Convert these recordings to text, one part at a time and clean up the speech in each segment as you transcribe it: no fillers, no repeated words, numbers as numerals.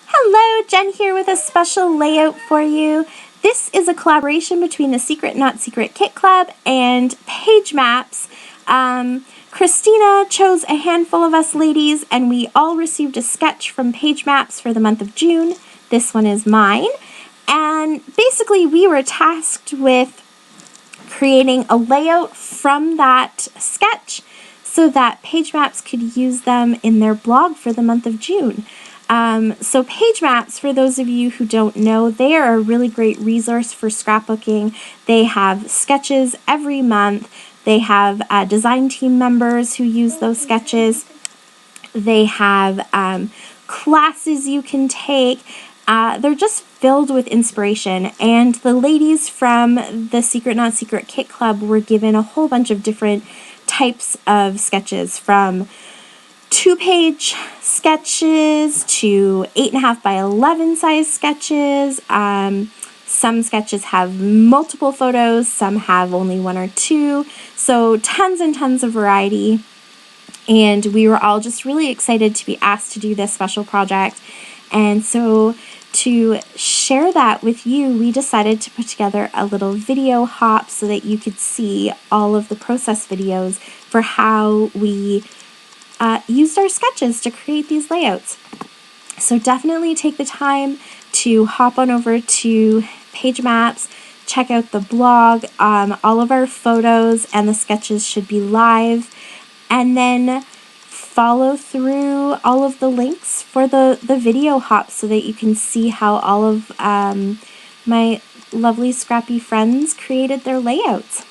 Hello, Jen here with a special layout for you. This is a collaboration between the Secret Not Secret Kit Club and Page Maps. Christina chose a handful of us ladies and we all received a sketch from Page Maps for the month of June. This one is mine. And basically we were tasked with creating a layout from that sketch so that Page Maps could use them in their blog for the month of June. So Page Maps, for those of you who don't know, they are a really great resource for scrapbooking. They have sketches every month. They have design team members who use those sketches. They have classes you can take. They're just filled with inspiration, and the ladies from the Secret Not Secret Kit Club were given a whole bunch of different types of sketches, from 2-page sketches to 8.5 by 11 size sketches. Some sketches have multiple photos, some have only 1 or 2, so tons and tons of variety. And we were all just really excited to be asked to do this special project. And so to share that with you, we decided to put together a little video hop so that you could see all of the process videos for how we used our sketches to create these layouts. So definitely take the time to hop on over to Page Maps, check out the blog. All of our photos and the sketches should be live, and then follow through all of the links for the video hop so that you can see how all of my lovely scrappy friends created their layouts.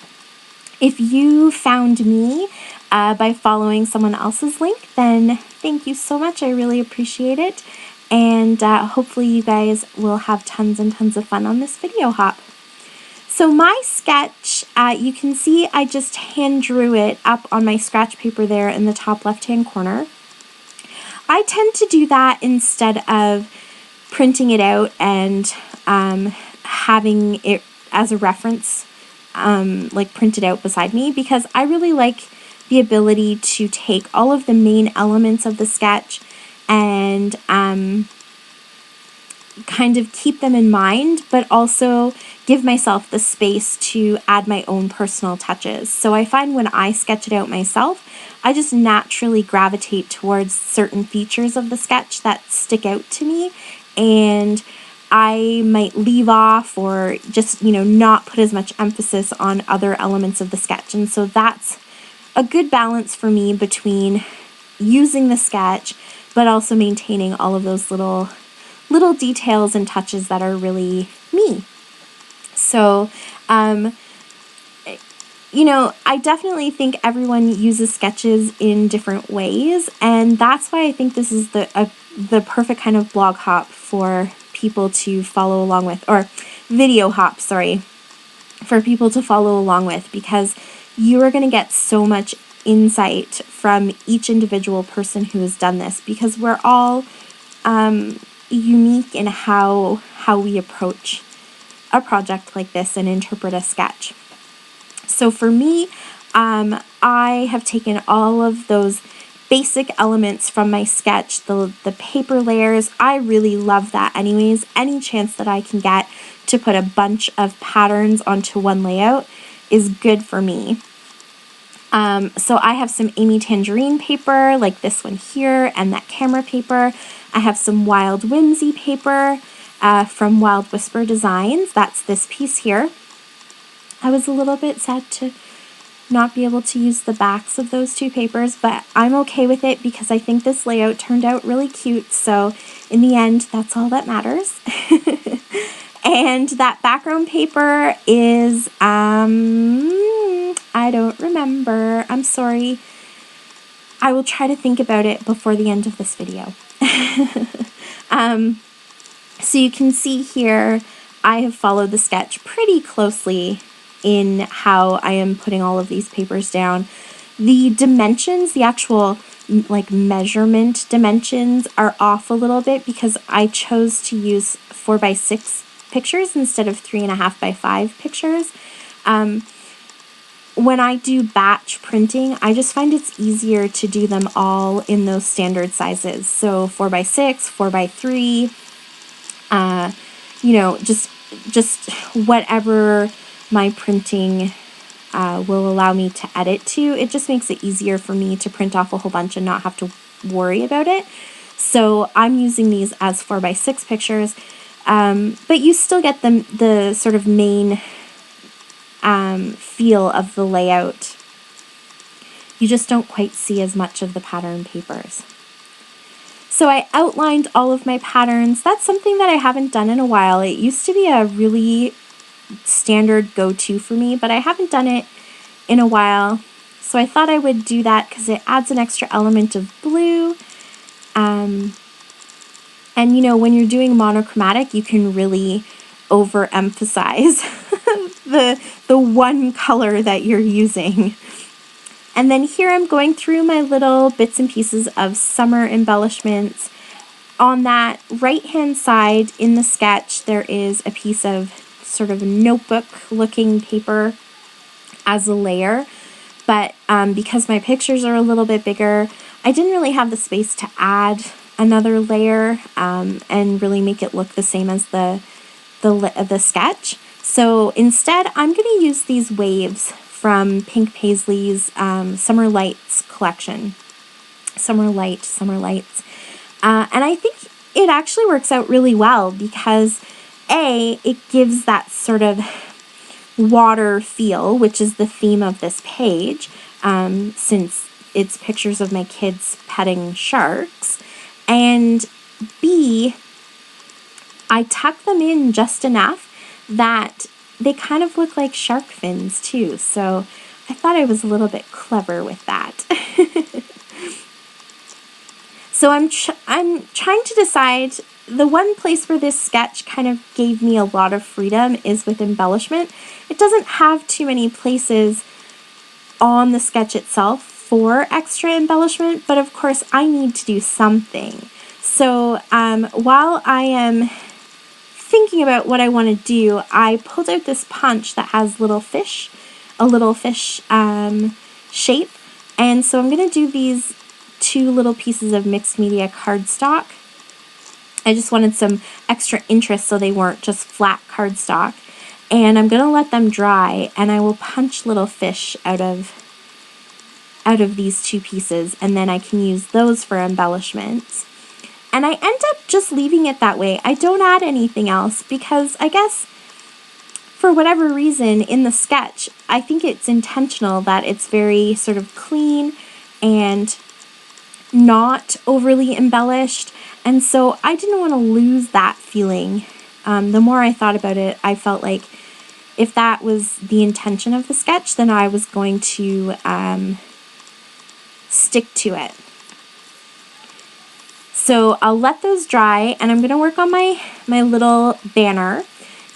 If you found me by following someone else's link, then thank you so much. I really appreciate it. And hopefully you guys will have tons and tons of fun on this video hop. So my sketch, you can see I just hand drew it up on my scratch paper there in the top left-hand corner. I tend to do that instead of printing it out and having it as a reference like printed out beside me, because I really like the ability to take all of the main elements of the sketch and kind of keep them in mind, but also give myself the space to add my own personal touches. So I find when I sketch it out myself, I just naturally gravitate towards certain features of the sketch that stick out to me, and I might leave off or just, not put as much emphasis on other elements of the sketch. And so that's a good balance for me between using the sketch but also maintaining all of those little details and touches that are really me. So, I definitely think everyone uses sketches in different ways, and that's why I think this is the perfect kind of blog hop for people to follow along with, or video hop, sorry, for people to follow along with, because you are going to get so much insight from each individual person who has done this, because we're all unique in how we approach a project like this and interpret a sketch. So for me, I have taken all of those basic elements from my sketch, the paper layers. I really love that anyways. Any chance that I can get to put a bunch of patterns onto one layout is good for me. So I have some Amy Tangerine paper, like this one here, and that camera paper. I have some Wild Whimsy paper from Wild Whisper Designs. That's this piece here. I was a little bit sad to not be able to use the backs of those two papers, but I'm okay with it because I think this layout turned out really cute. So in the end, that's all that matters. And that background paper is, I don't remember. I'm sorry. I will try to think about it before the end of this video. So you can see here, I have followed the sketch pretty closely in how I am putting all of these papers down. The dimensions, the actual measurement dimensions, are off a little bit because I chose to use 4x6 pictures instead of 3.5 by 5 pictures. when I do batch printing, I just find it's easier to do them all in those standard sizes. So 4x6, 4x3, you know, just whatever my printing will allow me to edit to. It just makes it easier for me to print off a whole bunch and not have to worry about it. So I'm using these as 4x6 pictures, but you still get the sort of main feel of the layout. You just don't quite see as much of the pattern papers. So I outlined all of my patterns. That's something that I haven't done in a while. It used to be a really standard go-to for me, but I haven't done it in a while. So I thought I would do that because it adds an extra element of blue. And you know, when you're doing monochromatic, you can really overemphasize the one color that you're using. And then here I'm going through my little bits and pieces of summer embellishments. On that right-hand side in the sketch, there is a piece of sort of notebook-looking paper as a layer. But because my pictures are a little bit bigger, I didn't really have the space to add another layer and really make it look the same as the sketch. So instead, I'm going to use these waves from Pink Paisley's Summer Lights collection. Summer Lights. And I think it actually works out really well because it gives that sort of water feel, which is the theme of this page, since it's pictures of my kids petting sharks. And B, I tuck them in just enough that they kind of look like shark fins too. So I thought I was a little bit clever with that. So I'm trying to decide. The one place where this sketch kind of gave me a lot of freedom is with embellishment. It doesn't have too many places on the sketch itself for extra embellishment, but of course I need to do something. So while I am thinking about what I want to do, I pulled out this punch that has a little fish shape, and so I'm going to do these two little pieces of mixed media cardstock. I just wanted some extra interest so they weren't just flat cardstock, and I'm going to let them dry, and I will punch little fish out of these two pieces, and then I can use those for embellishments. And I end up just leaving it that way. I don't add anything else because I guess for whatever reason in the sketch, I think it's intentional that it's very sort of clean and not overly embellished. And so I didn't want to lose that feeling. The more I thought about it, I felt like if that was the intention of the sketch, then I was going to stick to it. So I'll let those dry, and I'm going to work on my little banner.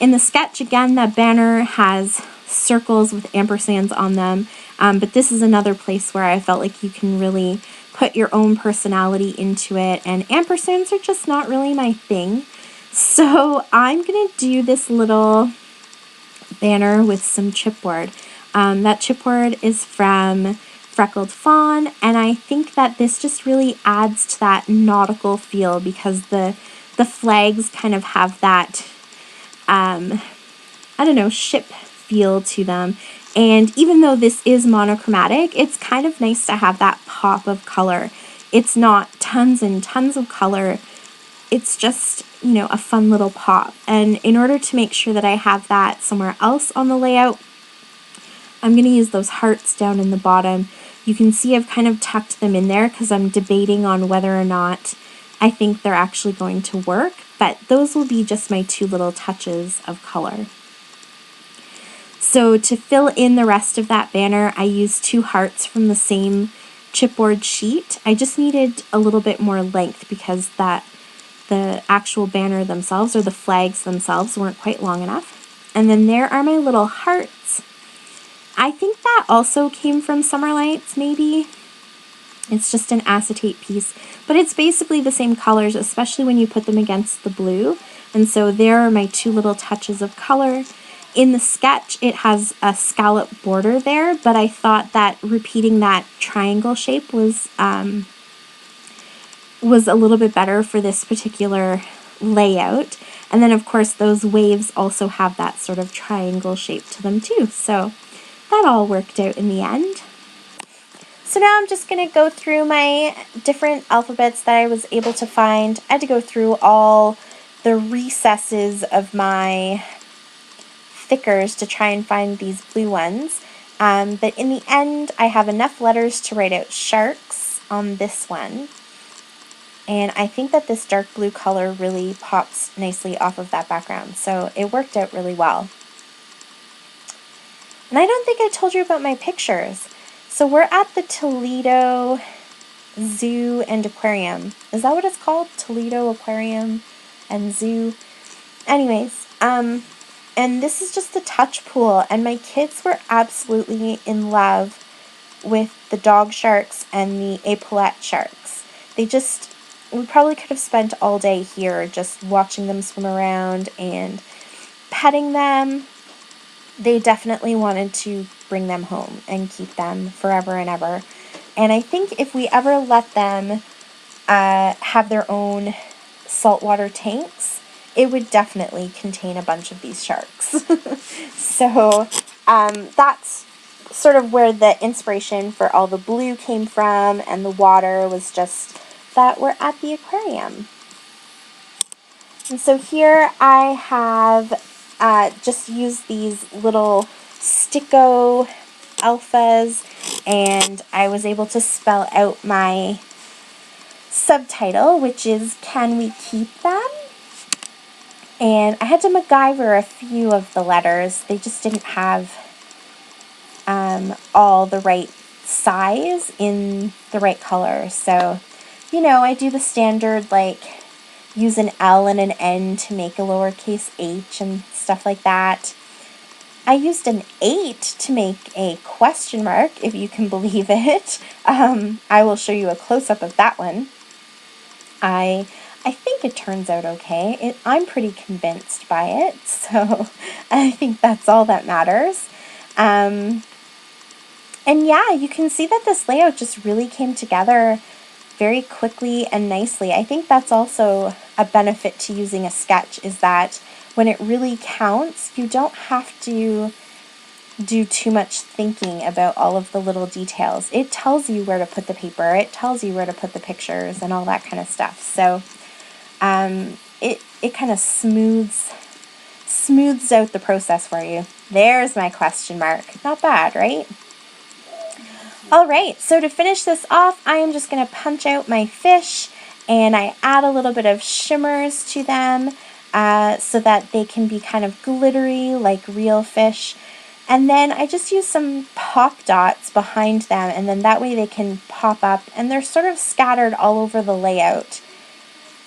In the sketch, again, that banner has circles with ampersands on them, but this is another place where I felt like you can really put your own personality into it, and ampersands are just not really my thing. So I'm going to do this little banner with some chipboard. That chipboard is from Freckled Fawn, and I think that this just really adds to that nautical feel because the flags kind of have that, I don't know, ship feel to them. And even though this is monochromatic, it's kind of nice to have that pop of color. It's not tons and tons of color. It's just, you know, a fun little pop. And in order to make sure that I have that somewhere else on the layout, I'm going to use those hearts down in the bottom. You can see I've kind of tucked them in there because I'm debating on whether or not I think they're actually going to work, but those will be just my two little touches of color. So to fill in the rest of that banner, I used two hearts from the same chipboard sheet. I just needed a little bit more length because the actual banner themselves or the flags themselves weren't quite long enough. And then there are my little hearts. I think that also came from Summer Lights, maybe. It's just an acetate piece, but it's basically the same colors, especially when you put them against the blue. And so there are my two little touches of color. In the sketch, it has a scallop border there, but I thought that repeating that triangle shape was a little bit better for this particular layout. And then, of course, those waves also have that sort of triangle shape to them too. So that all worked out in the end. So now I'm just going to go through my different alphabets that I was able to find. I had to go through all the recesses of my thickers to try and find these blue ones. But in the end, I have enough letters to write out sharks on this one. And I think that this dark blue color really pops nicely off of that background. So it worked out really well. And I don't think I told you about my pictures. So we're at the Toledo Zoo and Aquarium. Is that what it's called? Toledo Aquarium and Zoo. Anyways, and this is just the touch pool, and my kids were absolutely in love with the dog sharks and the epaulette sharks. We probably could have spent all day here just watching them swim around and petting them. They definitely wanted to bring them home and keep them forever and ever. And I think if we ever let them have their own saltwater tanks, it would definitely contain a bunch of these sharks. So that's sort of where the inspiration for all the blue came from, and the water was just that we're at the aquarium. And so here I have just used these little Sticko alphas, and I was able to spell out my subtitle, which is "Can we keep them?" And I had to MacGyver a few of the letters. They just didn't have all the right size in the right color. So, you know, I do the standard, like, use an L and an N to make a lowercase h and stuff like that. I used an 8 to make a question mark, if you can believe it. I will show you a close-up of that one. I think it turns out okay. I'm pretty convinced by it, so I think that's all that matters. And yeah, you can see that this layout just really came together very quickly and nicely. I think that's also a benefit to using a sketch, is that when it really counts, you don't have to do too much thinking about all of the little details. It tells you where to put the paper, it tells you where to put the pictures and all that kind of stuff. So it kind of smooths out the process for you. There's my question mark. Not bad, right? Alright, so to finish this off, I am just going to punch out my fish, and I add a little bit of shimmers to them so that they can be kind of glittery like real fish. And then I just use some pop dots behind them, and then that way they can pop up, and they're sort of scattered all over the layout.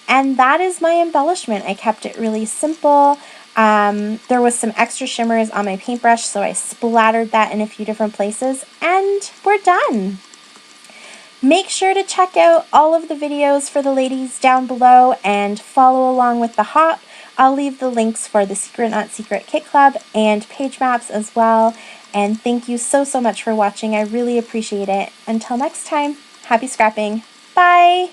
And that is my embellishment. I kept it really simple. There was some extra shimmers on my paintbrush, so I splattered that in a few different places, and we're done. Make sure to check out all of the videos for the ladies down below and follow along with the hop. I'll leave the links for the Secret Not Secret Kit Club and page maps as well. And thank you so much for watching. I really appreciate it. Until next time, happy scrapping. Bye!